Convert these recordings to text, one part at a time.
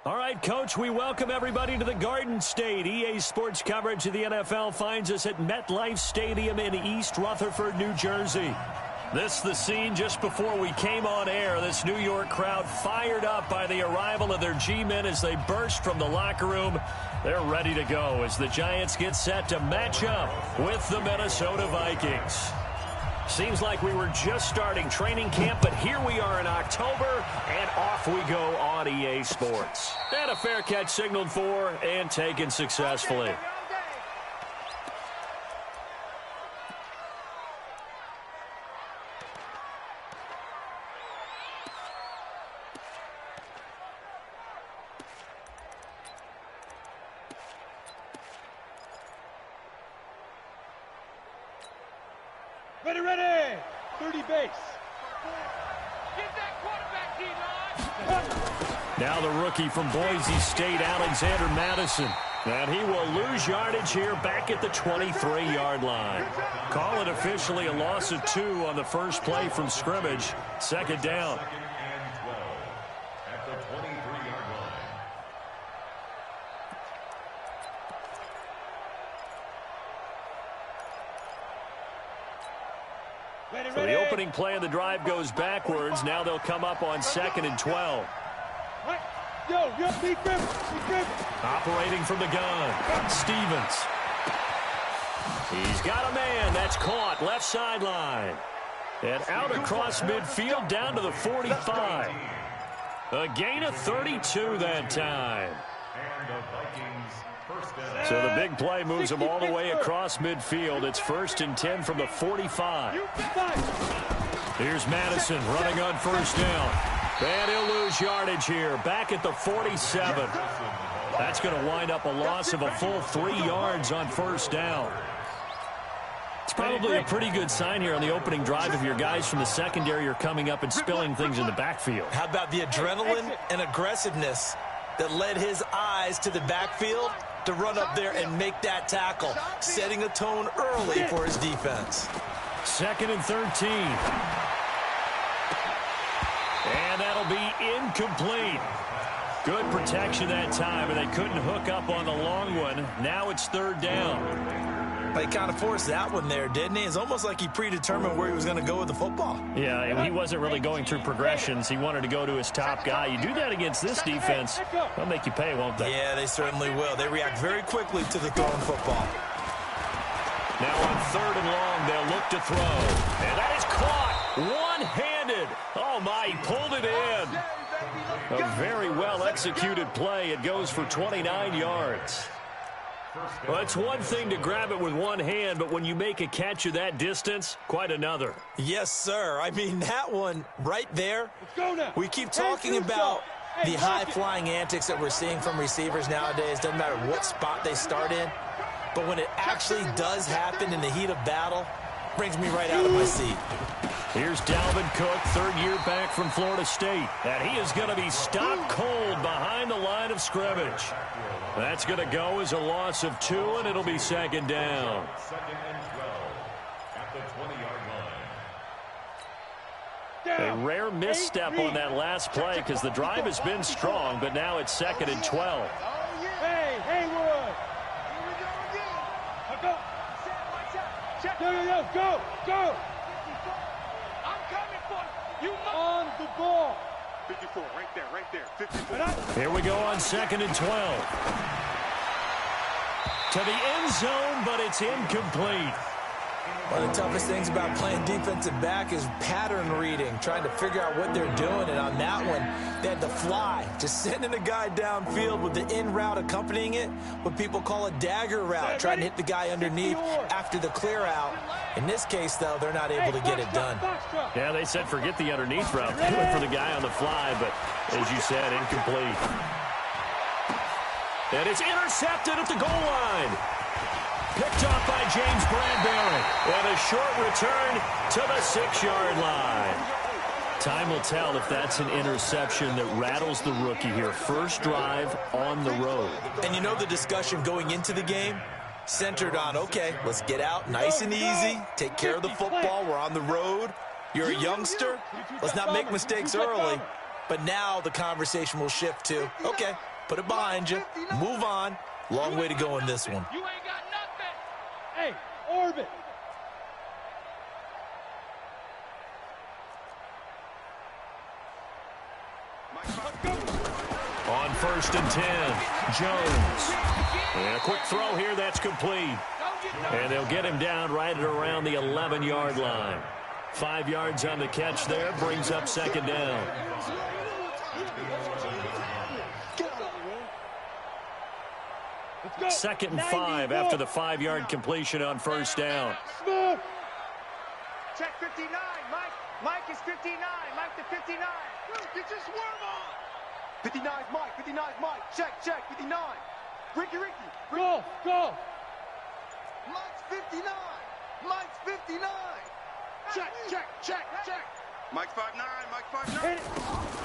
All right, Coach, we welcome everybody to the Garden State. EA Sports coverage of the NFL finds us at MetLife Stadium in East Rutherford, New Jersey. This the scene just before we came on air. This New York crowd fired up by the arrival of their G-men as they burst from the locker room. They're ready to go as the Giants get set to match up with the Minnesota Vikings. Seems like we were just starting training camp, but here we are in October, and off we go on EA Sports. And a fair catch signaled for and taken successfully. Ready, 30 base. Get that quarterback, D-line. Now the rookie from Boise State, Alexander Madison. And he will lose yardage here back at the 23-yard line. Call it officially a loss of 2 on the first play from scrimmage. Second down. So the opening play of the drive goes backwards. Now they'll come up on 2nd and 12. Operating from the gun, Stevens. He's got a man. That's caught. Left sideline. And out across midfield down to the 45. A gain of 32 that time. So the big play moves them all the way across midfield. It's 1st and 10 from the 45. Here's Madison running on first down. And he'll lose yardage here. Back at the 47. That's going to wind up a loss of a full 3 yards on first down. It's probably a pretty good sign here on the opening drive if your guys from the secondary are coming up and spilling things in the backfield. How about the adrenaline and aggressiveness that led his eyes to the backfield to run up there and make that tackle, setting a tone early for his defense. 2nd and 13. And that'll be incomplete. Good protection that time, and they couldn't hook up on the long one. Now it's 3rd down. He kind of forced that one there, didn't he? It's almost like he predetermined where he was going to go with the football. Yeah, and he wasn't really going through progressions. He wanted to go to his top guy. You do that against this defense, they'll make you pay, won't they? Yeah, they certainly will. They react very quickly to the thrown football. Now on 3rd and long, they'll look to throw. And that is caught one-handed. Oh, my, he pulled it in. A very well-executed play. It goes for 29 yards. Well, it's one thing to grab it with one hand, but when you make a catch of that distance, quite another. Yes, sir. I mean, that one right there, we keep talking about the high-flying antics that we're seeing from receivers nowadays. Doesn't matter what spot they start in. But when it actually does happen in the heat of battle, brings me right out of my seat. Here's Dalvin Cook, 3rd year back from Florida State. And he is going to be stopped cold behind the line of scrimmage. That's going to go as a loss of 2, and it'll be 2nd down. 2nd and 12 at the 20-yard line. A rare misstep on that last play because the drive has been strong, but now it's 2nd and 12. Hey, Haywood. Go. I'm coming for you. On the ball. 54, right there. 54. Here we go on 2nd and 12. To the end zone, but it's incomplete. One of the toughest things about playing defensive back is pattern reading, trying to figure out what they're doing. And on that one, they had to fly, just sending a guy downfield with the in route accompanying it, what people call a dagger route, trying to hit the guy underneath after the clear out. In this case, though, they're not able to get it done. Yeah, they said forget the underneath route. They went for the guy on the fly, but as you said, incomplete. And it's intercepted at the goal line. Picked off by James Bradbury. And a short return to the 6-yard line. Time will tell if that's an interception that rattles the rookie here. First drive on the road. And you know the discussion going into the game? Centered on, okay, let's get out nice and easy. Take care of the football. We're on the road. You're a youngster. Let's not make mistakes early. But now the conversation will shift to, okay, Put it behind you. Move on. Long way to go in this one. You ain't got nothing. Hey, orbit. On 1st and 10, Jones. And a quick throw here, that's complete. And they'll get him down right at around the 11-yard line. 5 yards on the catch there, brings up 2nd down. Second and 5 after the 5-yard completion on 1st down. Check 59, Mike. Mike is 59. Mike to 59. Get your swerve on. 59 is Mike. 59 is Mike. Check, 59. Ricky. Go. Mike's 59. Mike's 59. Check. Mike's 5'9". Mike's 5'9".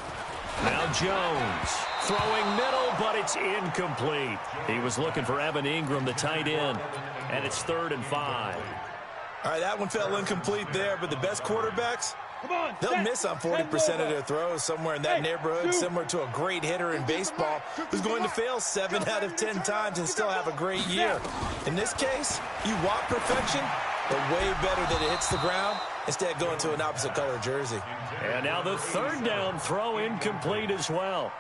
Now Jones throwing middle, but it's incomplete. He was looking for Evan Ingram, the tight end, and it's 3rd and 5. All right, that one fell incomplete there, but the best quarterbacks, they'll miss on 40% of their throws somewhere in that neighborhood, similar to a great hitter in baseball who's going to fail 7 out of 10 times and still have a great year. In this case, you want perfection, but way better that it hits the ground instead going to an opposite color jersey. And now the 3rd down throw incomplete as well.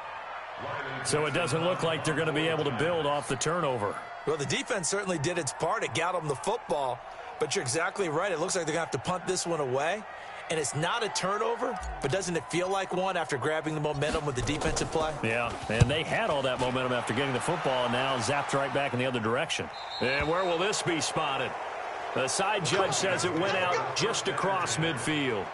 So it doesn't look like they're going to be able to build off the turnover. Well, the defense certainly did its part. It got them the football, but you're exactly right. It looks like they're going to have to punt this one away. And it's not a turnover, but doesn't it feel like one after grabbing the momentum with the defensive play? Yeah, and they had all that momentum after getting the football, and now zapped right back in the other direction. And where will this be spotted? The side judge says it went out just across midfield.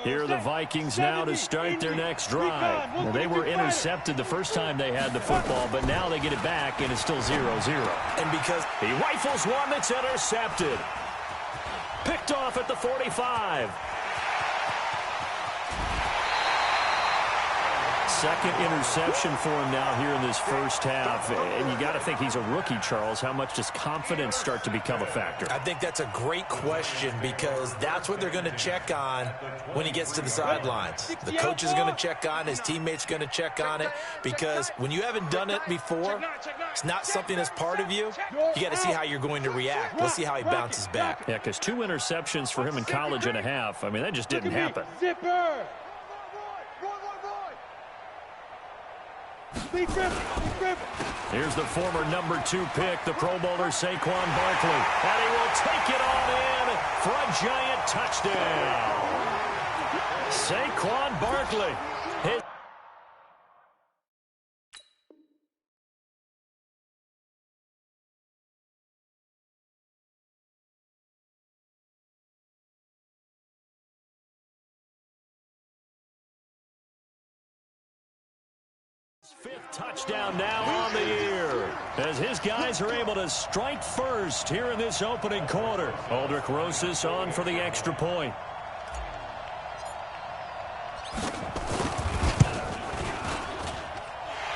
Here are the Vikings now to start their next drive. They were intercepted the first time they had the football, but now they get it back, and it's still 0-0. And because he rifles one that's intercepted. Picked off at the 45. Second interception for him now here in this first half. And you got to think he's a rookie, Charles. How much does confidence start to become a factor? I think that's a great question because that's what they're going to check on when he gets to the sidelines. The coach is going to check on, his teammates going to check on it, because when you haven't done it before, it's not something that's part of you. You got to see how you're going to react. Let's see how he bounces back. Yeah, because 2 interceptions for him in college and a half. I mean, that just didn't happen. Zipper. Here's the former number 2 pick, the Pro Bowler Saquon Barkley. And he will take it on in for a giant touchdown. Saquon Barkley. Fifth touchdown now on the year as his guys are able to strike first here in this opening quarter. Aldrich Rosas on for the extra point.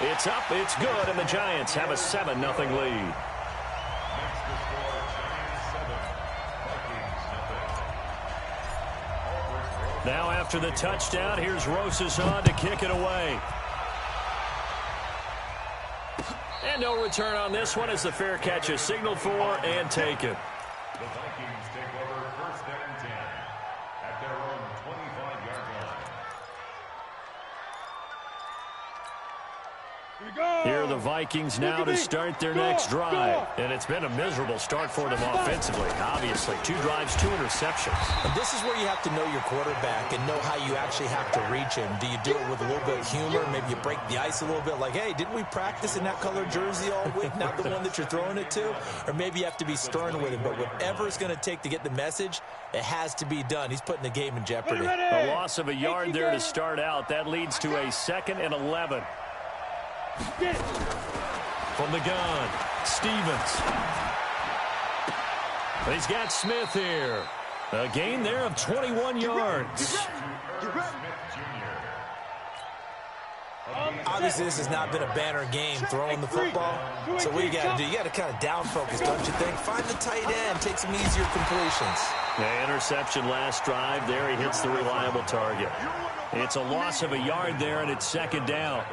It's up, it's good, and the Giants have a 7-0 lead. Now after the touchdown, here's Rosas on to kick it away. And no return on this one as the fair catch is signaled for and taken. The Vikings take over 1st and 10 at their own 25-yard line. Here are the Vikings now to start their next drive. And it's been a miserable start for them offensively. Obviously, 2 drives, 2 interceptions. And this is where you have to know your quarterback and know how you actually have to reach him. Do you do it with a little bit of humor? Maybe you break the ice a little bit like, hey, didn't we practice in that color jersey all week, not the one that you're throwing it to? Or maybe you have to be stern with him. But whatever it's going to take to get the message, it has to be done. He's putting the game in jeopardy. A loss of a yard there to start out. That leads to a 2nd and 11. From the gun, Stevens. He's got Smith here. A gain there of 21 yards. Obviously, this has not been a banner game throwing the football. So what you got to do, you got to kind of down focus, don't you think? Find the tight end, take some easier completions. The interception last drive. There he hits the reliable target. It's a loss of a yard there, and it's second down.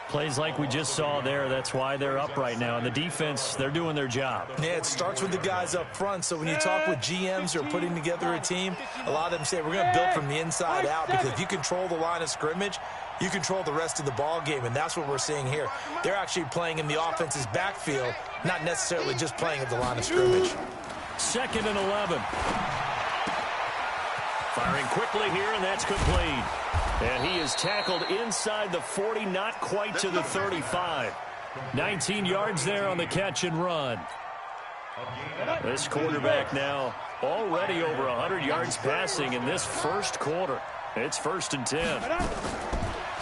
Plays like we just saw there. That's why they're up right now. And the defense, they're doing their job. Yeah, it starts with the guys up front. So when you talk with GMs who are putting together a team, a lot of them say we're going to build from the inside out, because if you control the line of scrimmage, you control the rest of the ball game, and that's what we're seeing here. They're actually playing in the offense's backfield, not necessarily just playing at the line of scrimmage. 2nd and 11. Firing quickly here, and that's complete. And he is tackled inside the 40, not quite to the 35. 19 yards there on the catch and run. This quarterback now already over 100 yards passing in this first quarter. It's 1st and 10.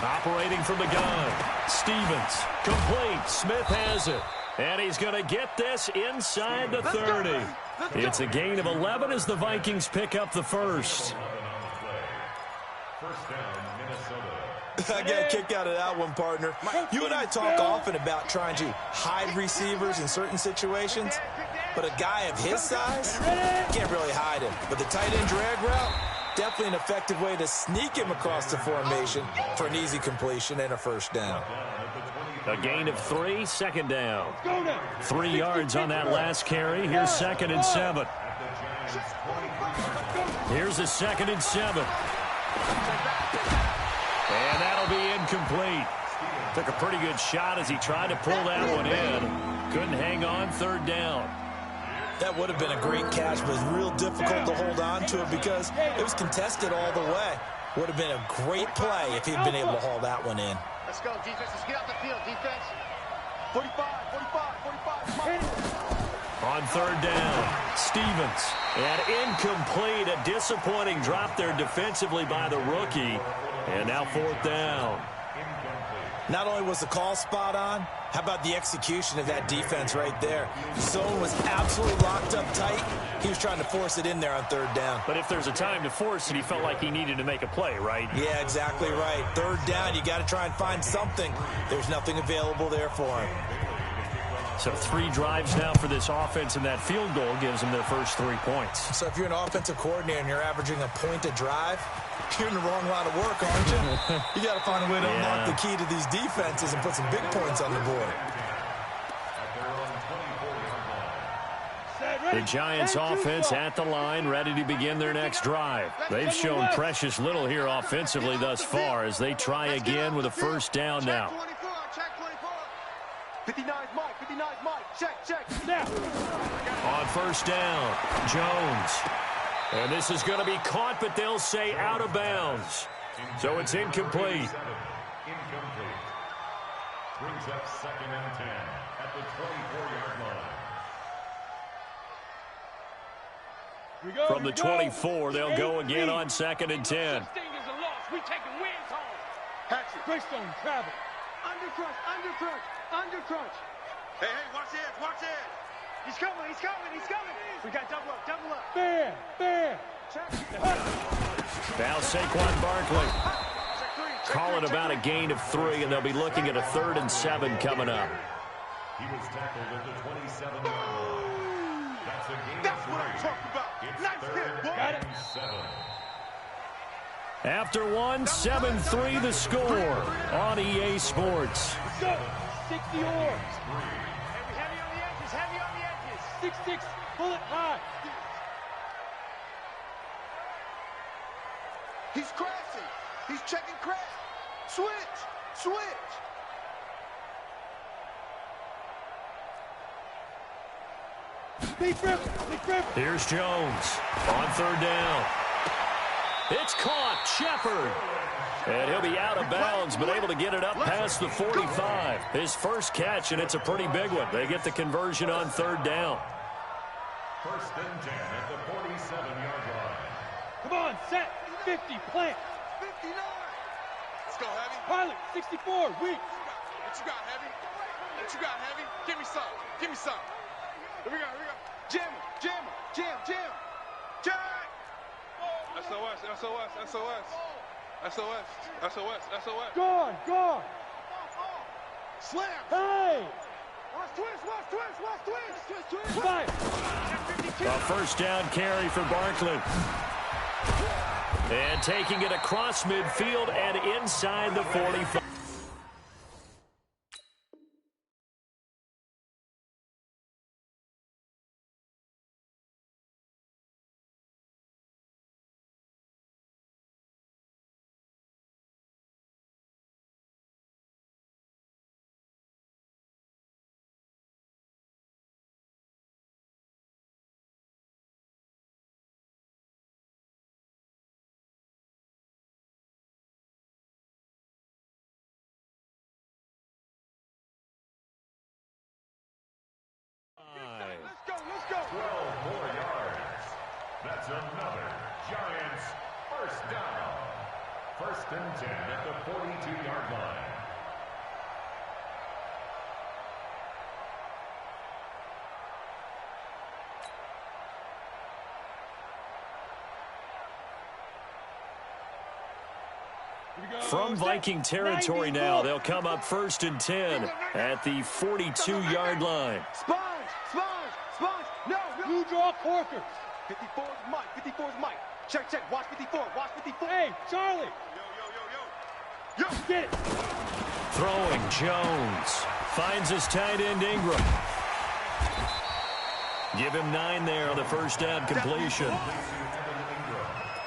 Operating from the gun. Stevens, complete. Smith has it. And he's going to get this inside the 30. It's a gain of 11 as the Vikings pick up the first. First down, Minnesota. I got a kick out of that one, partner. You and I talk often about trying to hide receivers in certain situations, but a guy of his size, can't really hide him. But the tight end drag route, definitely an effective way to sneak him across the formation for an easy completion and a first down. A gain of 3, second down. 3 yards on that last carry. Here's 2nd and 7. Here's a 2nd and 7. And that'll be incomplete. Took a pretty good shot as he tried to pull that one in. Couldn't hang on, 3rd down. That would have been a great catch, but it's real difficult to hold on to it because it was contested all the way. Would have been a great play if he'd been able to haul that one in. Let's go, defense. Let's get out the field, defense. 45, 45, 45. On 3rd down, Stevens. And incomplete. A disappointing drop there defensively by the rookie. And now 4th down. Not only was the call spot on, how about the execution of that defense right there? The zone was absolutely locked up tight. He was trying to force it in there on 3rd down. But if there's a time to force it, he felt like he needed to make a play, right? Yeah, exactly right. 3rd down, you got to try and find something. There's nothing available there for him. So 3 drives now for this offense, and that field goal gives them their first 3 points. So if you're an offensive coordinator and you're averaging a point a drive, you're in the wrong line of work, aren't you? You got to find a way to unlock the key to these defenses and put some big points on the board. The Giants offense at the line, ready to begin their next drive. They've shown precious little here offensively thus far as they try again with a first down now. 59 Mike, 59 Mike, check. Now. On first down, Jones. And this is going to be caught, but they'll say out of bounds. So it's incomplete. Incomplete. Brings up 2nd and 10 at the 24-yard line. From the 24, they'll go again on 2nd and 10. We taking wins home. Hatchet. Greystone travel. Undercrunch. Hey, watch it. He's coming. We got double up. Fair. Check. Now Saquon Barkley. Call it about a gain of 3, and they'll be looking at a 3rd and 7 coming up. He was tackled at the 27-yard line. That's a gain That's of 3. what I'm talking about. It's Nice 3rd hit, boy. Got it. and 7. After one, 7-3 the score on EA Sports. Let's go. 60 oars. Heavy on the edges. 6-6. Bullet high. He's crashing. He's checking crash. Switch. Big grip. Here's Jones on 3rd down. It's caught. Shepard. And he'll be out of bounds, but able to get it up past the 45. His first catch, and it's a pretty big one. They get the conversion on 3rd down. 1st and 10 at the 47-yard line. Come on, set. 50, plant. 59. Let's go, Heavy. Pilot, 64, weak. What you got, Heavy? Give me some. Here we go. Jam. Jack. SOS. SOS. SOS. SOS. Guard, guard. Slam. Hey! Watch twist, watch twist, watch twist. Twist, twist. Fire! A first down carry for Barkley. And taking it across midfield and inside the 45. Let's go. 12 more yards. That's another Giants first down. First and 10 at the 42-yard line. From Viking territory now, they'll come up first and 10 at the 42-yard line. Sponge. No. You draw Corker. 54 is Mike. 54 is Mike. Check. Watch 54. Watch 54. Hey, Charlie. Yo. Get it. Throwing Jones. Finds his tight end Ingram. Give him 9 there on the first down completion.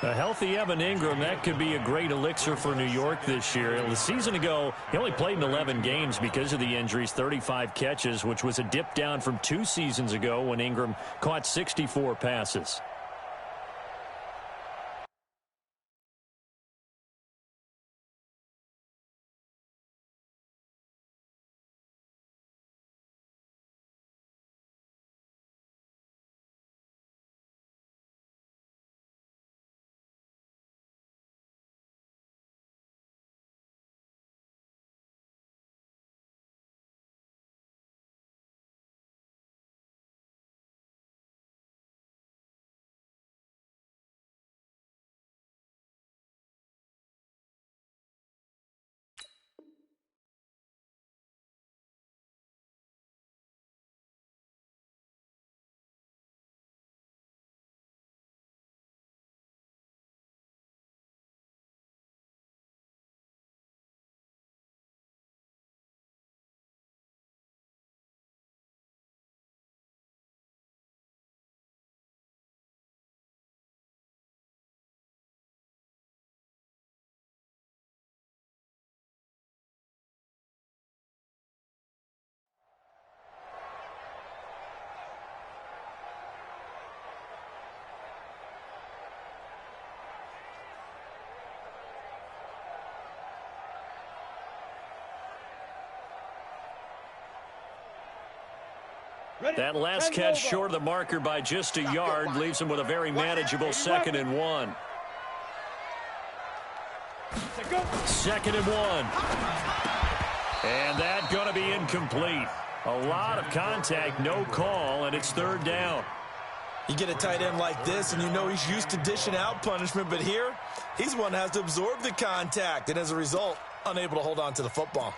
A healthy Evan Ingram, that could be a great elixir for New York this year. The season ago, he only played in 11 games because of the injuries, 35 catches, which was a dip down from 2 seasons ago when Ingram caught 64 passes. That last catch short of the marker by just a yard leaves him with a very manageable 2nd and 1. 2nd and 1. And that going to be incomplete. A lot of contact, no call, and it's 3rd down. You get a tight end like this, and you know he's used to dishing out punishment, but here, he's one that has to absorb the contact, and as a result, unable to hold on to the football.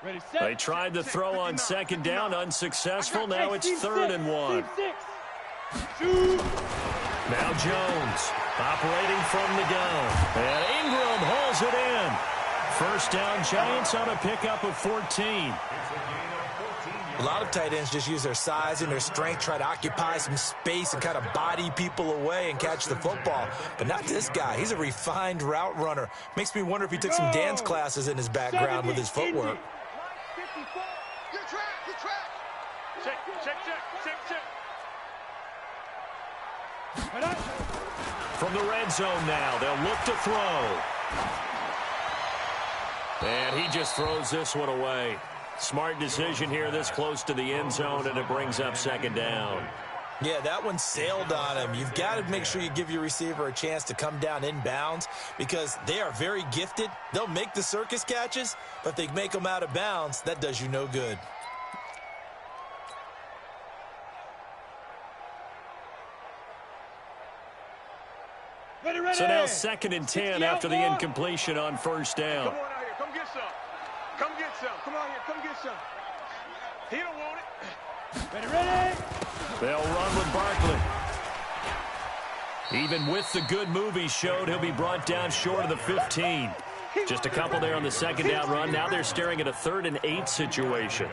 Ready, set. They tried to throw on second down, unsuccessful. Now it's 3rd and 1. Shoot. Now Jones operating from the gun. And Ingram hauls it in. First down, Giants on a pickup of 14. A lot of tight ends just use their size and their strength, try to occupy some space and kind of body people away and catch the football. But not this guy. He's a refined route runner. Makes me wonder if he took some dance classes in his background with his footwork. Good track, good track. Check, check, check, check, check. From the red zone now, they'll look to throw. And he just throws this one away. Smart decision here this close to the end zone, and it brings up 2nd down. Yeah, that one sailed on him. You've got to make sure you give your receiver a chance to come down inbounds because they are very gifted. They'll make the circus catches, but if they make them out of bounds, that does you no good. Ready, ready. So now 2nd and 10 after the incompletion on 1st down. Come on out here. Come get some. Come get some. Come on here. Come get some. He don't want it. Ready, ready. They'll run with Barkley. Even with the good move he showed, he'll be brought down short of the 15. Just a couple there on the 2nd down run. Now they're staring at a 3rd and 8 situation.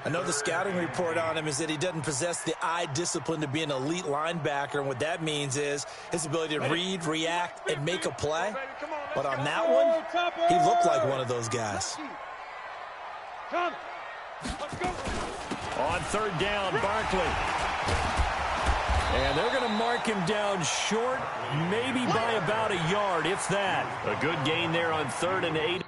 I know the scouting report on him is that he doesn't possess the eye discipline to be an elite linebacker, and what that means is his ability to read, react, and make a play. But on that one, he looked like one of those guys. Come. Let's go. On 3rd down, Barkley. And they're going to mark him down short, maybe by about a yard, if that. A good gain there on 3rd and 8.